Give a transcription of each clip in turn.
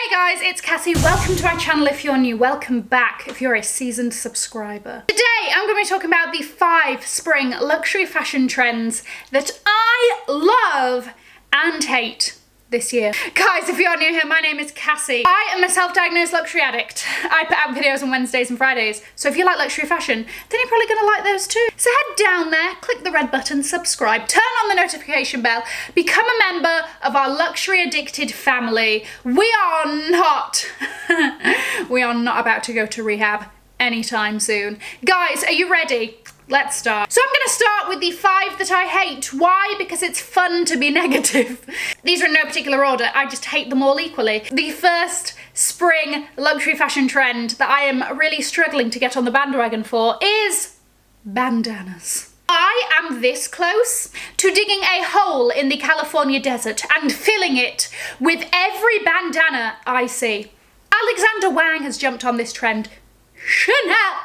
Hey guys, it's Cassie. Welcome to my channel if you're new. Welcome back if you're a seasoned subscriber. Today I'm going to be talking about the 5 spring luxury fashion trends that I love and hate this year. Guys, if you're new here, my name is Cassie. I am a self-diagnosed luxury addict. I put out videos on Wednesdays and Fridays, so if you like luxury fashion, then you're probably gonna like those too. So head down there, click the red button, subscribe, turn on the notification bell, become a member of our luxury addicted family. We are not about to go to rehab anytime soon. Guys, are you ready? Let's start. So I'm going to start with the 5 that I hate. Why? Because it's fun to be negative. These are in no particular order. I just hate them all equally. The first spring luxury fashion trend that I am really struggling to get on the bandwagon for is bandanas. I am this close to digging a hole in the California desert and filling it with every bandana I see. Alexander Wang has jumped on this trend. Chanel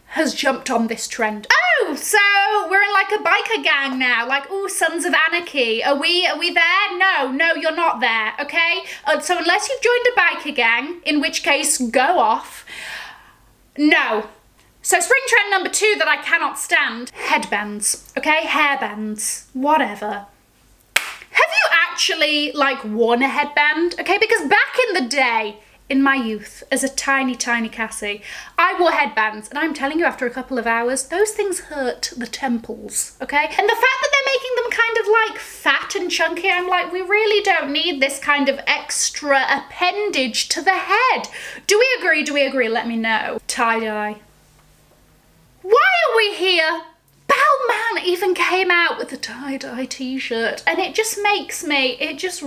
has jumped on this trend. Oh, so we're in like a biker gang now, like, ooh, Sons of Anarchy. Are we there? No, you're not there, okay? So unless you've joined a biker gang, in which case, go off. No. So spring trend number 2 that I cannot stand, headbands, okay? Hairbands, whatever. Have you actually, like, worn a headband? Okay, because back in the day, in my youth, as a tiny Cassie, I wore headbands, and I'm telling you, after a couple of hours, those things hurt the temples, okay? And the fact that they're making them kind of like fat and chunky, I'm like, we really don't need this kind of extra appendage to the head. Do we agree? Do we agree? Let me know. Tie-dye. Why are we here? Balmain even came out with a tie-dye t-shirt, and it just makes me, it's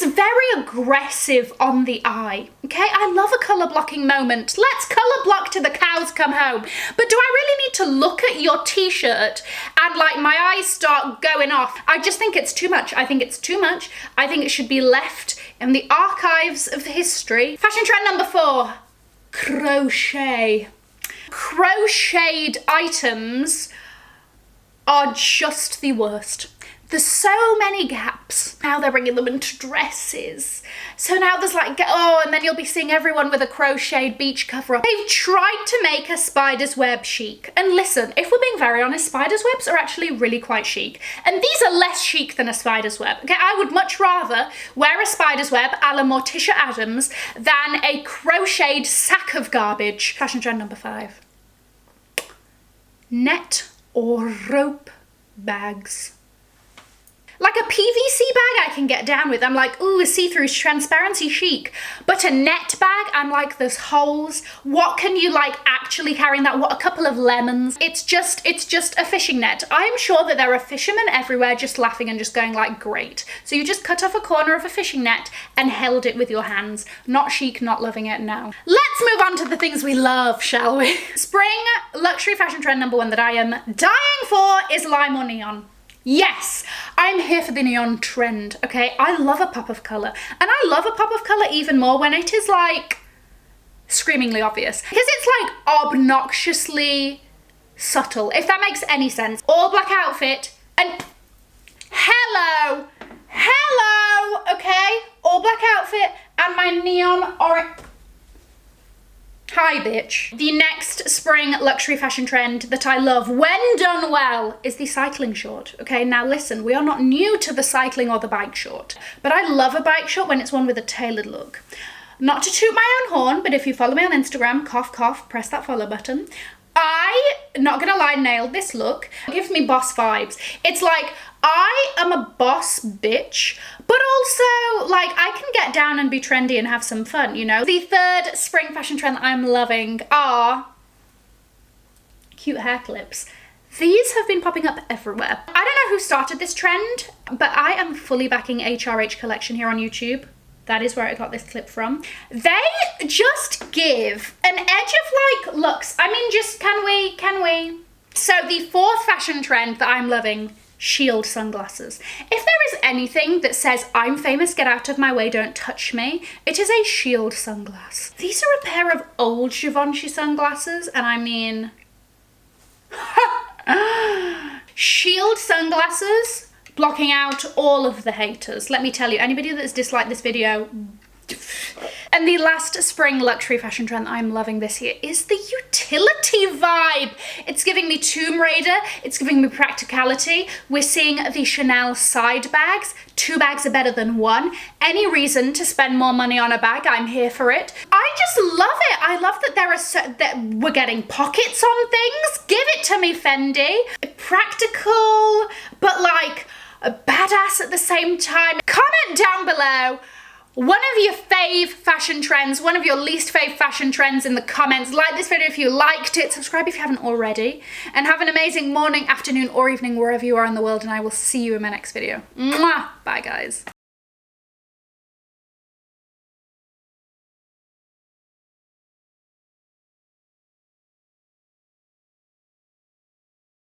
very aggressive on the eye, okay? I love a colour blocking moment. Let's colour block till the cows come home. But do I really need to look at your t-shirt and like my eyes start going off? I just think it's too much. I think it's too much. I think it should be left in the archives of history. Fashion trend number 4, crochet. Crocheted items are just the worst. There's so many gaps. Now they're bringing them into dresses. So now there's like, oh, and then you'll be seeing everyone with a crocheted beach cover up. They've tried to make a spider's web chic. And listen, if we're being very honest, spider's webs are actually really quite chic. And these are less chic than a spider's web, okay? I would much rather wear a spider's web a la Morticia Adams than a crocheted sack of garbage. Fashion trend number 5. Net or rope bags. Like a PVC bag I can get down with. I'm like, ooh, a see-through transparency chic. But a net bag, I'm like, there's holes. What can you like actually carry in that? What, a couple of lemons? It's just a fishing net. I'm sure that there are fishermen everywhere just laughing and just going like, great. So you just cut off a corner of a fishing net and held it with your hands. Not chic, not loving it, no. Let's move on to the things we love, shall we? Spring luxury fashion trend number 1 that I am dying for is lime or neon. Yes, I'm here for the neon trend, okay? I love a pop of colour. And I love a pop of colour even more when it is like screamingly obvious. Because it's like obnoxiously subtle, if that makes any sense. All black outfit and hello, okay? All black outfit and my neon orange. Hi, bitch. The next spring luxury fashion trend that I love, when done well, is the cycling short. Okay, now listen, we are not new to the cycling or the bike short, but I love a bike short when it's one with a tailored look. Not to toot my own horn, but if you follow me on Instagram, cough, cough, press that follow button. I, not gonna lie, nailed this look. It gives me boss vibes. It's like, I am a boss bitch, but also, like, I can get down and be trendy and have some fun, you know? The 3rd spring fashion trend that I'm loving are cute hair clips. These have been popping up everywhere. I don't know who started this trend, but I am fully backing HRH Collection here on YouTube. That is where I got this clip from. They just give an edge of like looks. I mean, just can we? So the 4th fashion trend that I'm loving, shield sunglasses. If there is anything that says I'm famous, get out of my way, don't touch me, it is a shield sunglass. These are a pair of old Givenchy sunglasses, and I mean, shield sunglasses blocking out all of the haters. Let me tell you, anybody that's disliked this video. And the last spring luxury fashion trend that I'm loving this year is the utility vibe. It's giving me Tomb Raider, it's giving me practicality. We're seeing the Chanel side bags. 2 bags are better than 1. Any reason to spend more money on a bag, I'm here for it. I just love it. I love that that we're getting pockets on things. Give it to me, Fendi. Practical, but like a badass at the same time. Comment down below one of your fave fashion trends, one of your least fave fashion trends in the comments. Like this video if you liked it, subscribe if you haven't already, and have an amazing morning, afternoon, or evening wherever you are in the world, and I will see you in my next video. Mwah! Bye guys.